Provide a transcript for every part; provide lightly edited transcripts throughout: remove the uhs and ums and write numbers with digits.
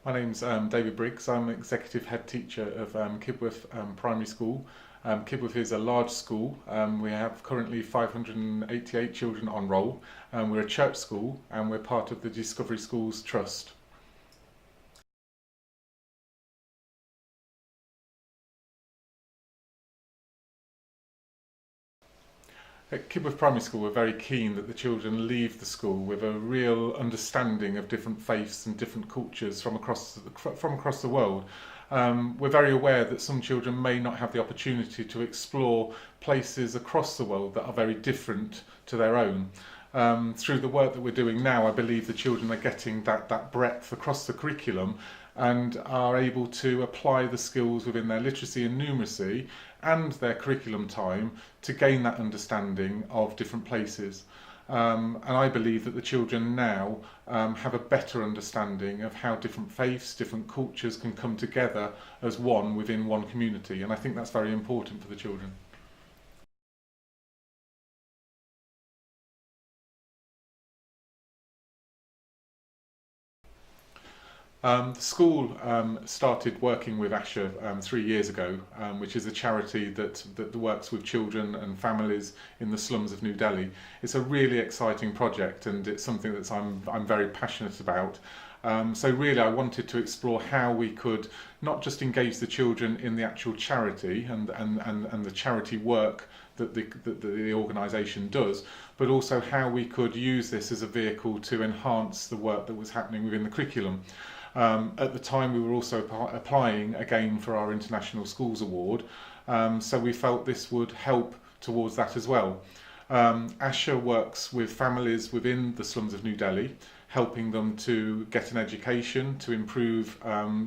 My name's David Briggs. I'm Executive Head Teacher of Kibworth Primary School. Kibworth is a large school. We have currently 588 children on roll. We're a church school and we're part of the Discovery Schools Trust. At Kibworth Primary School, we're very keen that the children leave the school with a real understanding of different faiths and different cultures from across the world. We're very aware that some children may not have the opportunity to explore places across the world that are very different to their own. Through the work that we're doing now, I believe the children are getting that breadth across the curriculum and are able to apply the skills within their literacy and numeracy and their curriculum time to gain that understanding of different places. And I believe that the children now have a better understanding of how different faiths, different cultures can come together as one within one community, and I think that's very important for the children. The school started working with ASHA 3 years ago, which is a charity that works with children and families in the slums of New Delhi. It's a really exciting project and it's something that I'm very passionate about. So really I wanted to explore how we could not just engage the children in the actual charity and the charity work that the organisation does, but also how we could use this as a vehicle to enhance the work that was happening within the curriculum. At the time we were also applying again for our International Schools Award, so we felt this would help towards that as well. ASHA works with families within the slums of New Delhi, helping them to get an education, to improve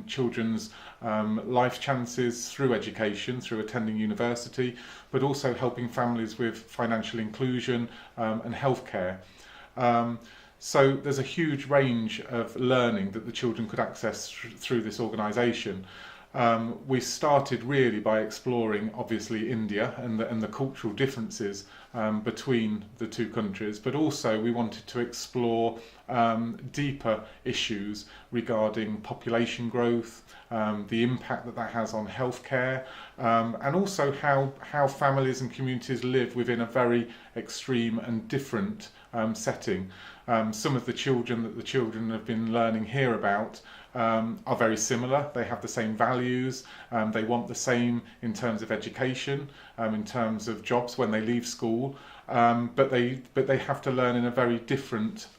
children's life chances through education, through attending university, but also helping families with financial inclusion and healthcare. So there's a huge range of learning that the children could access through this organisation. We started really by exploring obviously India and the cultural differences between the two countries, but also we wanted to explore deeper issues regarding population growth, the impact that has on healthcare, and also how families and communities live within a very extreme and different setting. Some of the children that the children have been learning here about are very similar. They have the same values, they want the same in terms of education, in terms of jobs when they leave school, but they have to learn in a very different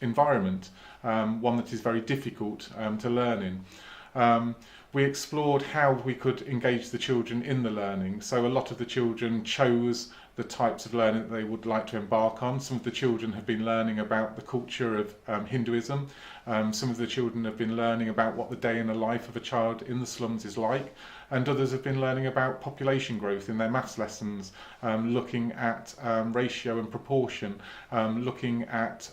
environment, one that is very difficult to learn in. We explored how we could engage the children in the learning. So a lot of the children chose the types of learning that they would like to embark on. Some of the children have been learning about the culture of Hinduism. Some of the children have been learning about what the day in the life of a child in the slums is like. And others have been learning about population growth in their maths lessons, looking at ratio and proportion, looking at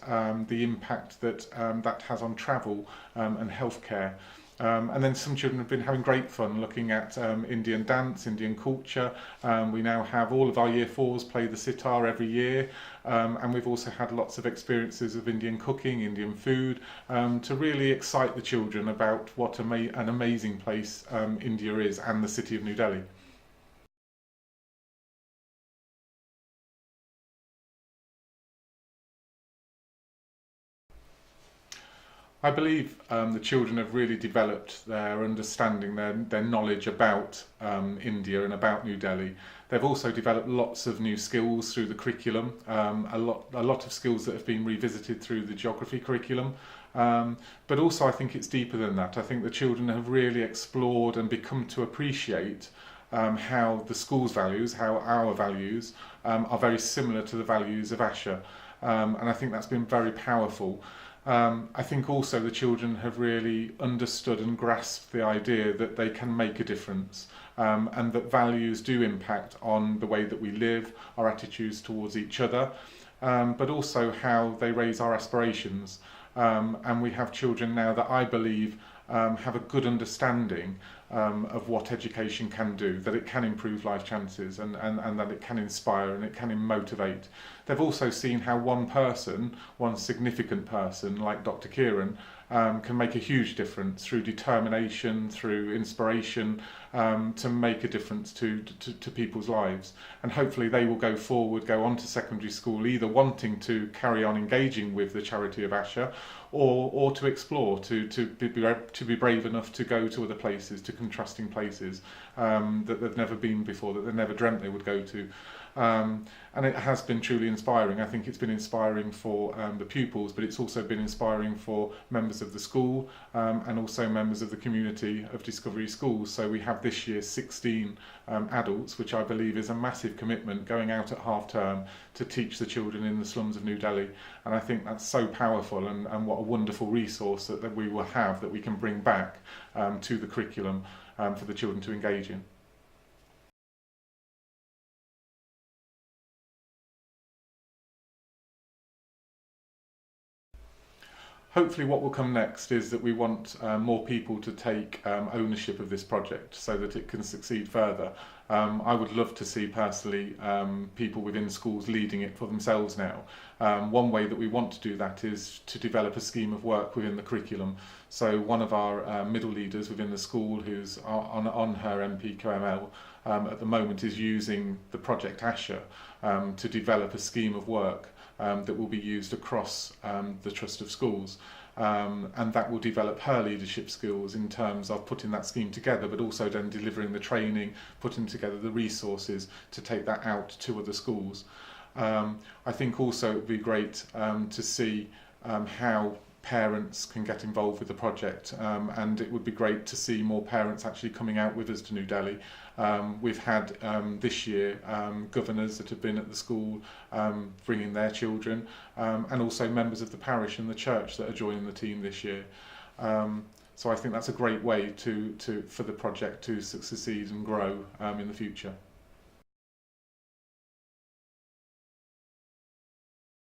the impact that that has on travel and healthcare. And then some children have been having great fun looking at Indian dance, Indian culture. We now have all of our Year 4s play the sitar every year, and we've also had lots of experiences of Indian cooking, Indian food, to really excite the children about what an amazing place India is and the city of New Delhi. I believe the children have really developed their understanding, their knowledge about India and about New Delhi. They've also developed lots of new skills through the curriculum, a lot of skills that have been revisited through the geography curriculum. But also I think it's deeper than that. I think the children have really explored and become to appreciate how the school's values, how our values are very similar to the values of ASHA. And I think that's been very powerful. I think also the children have really understood and grasped the idea that they can make a difference, and that values do impact on the way that we live, our attitudes towards each other, but also how they raise our aspirations. And we have children now that I believe have a good understanding of what education can do, that it can improve life chances, and that it can inspire and it can motivate. They've also seen how one person, one significant person like Dr. Kieran, can make a huge difference through determination, through inspiration, to make a difference to people's lives. And hopefully they will go forward, go on to secondary school, either wanting to carry on engaging with the charity of ASHA, or to explore, to be brave enough to go to other places, to contrasting places that they've never been before, that they never dreamt they would go to. And it has been truly inspiring. I think it's been inspiring for the pupils, but it's also been inspiring for members of the school, and also members of the community of Discovery Schools. So we have this year 16 adults, which I believe is a massive commitment, going out at half term to teach the children in the slums of New Delhi. And I think that's so powerful, and what a wonderful resource that we will have, that we can bring back to the curriculum for the children to engage in. Hopefully what will come next is that we want more people to take ownership of this project so that it can succeed further. I would love to see personally people within schools leading it for themselves now. One way that we want to do that is to develop a scheme of work within the curriculum. So one of our middle leaders within the school, who's on her MPQML at the moment, is using the project ASHA to develop a scheme of work that will be used across the Trust of Schools, and that will develop her leadership skills in terms of putting that scheme together, but also then delivering the training, putting together the resources to take that out to other schools. I think also it would be great to see how parents can get involved with the project, and it would be great to see more parents actually coming out with us to New Delhi. We've had this year governors that have been at the school bringing their children, and also members of the parish and the church that are joining the team this year. So I think that's a great way for the project to succeed and grow in the future.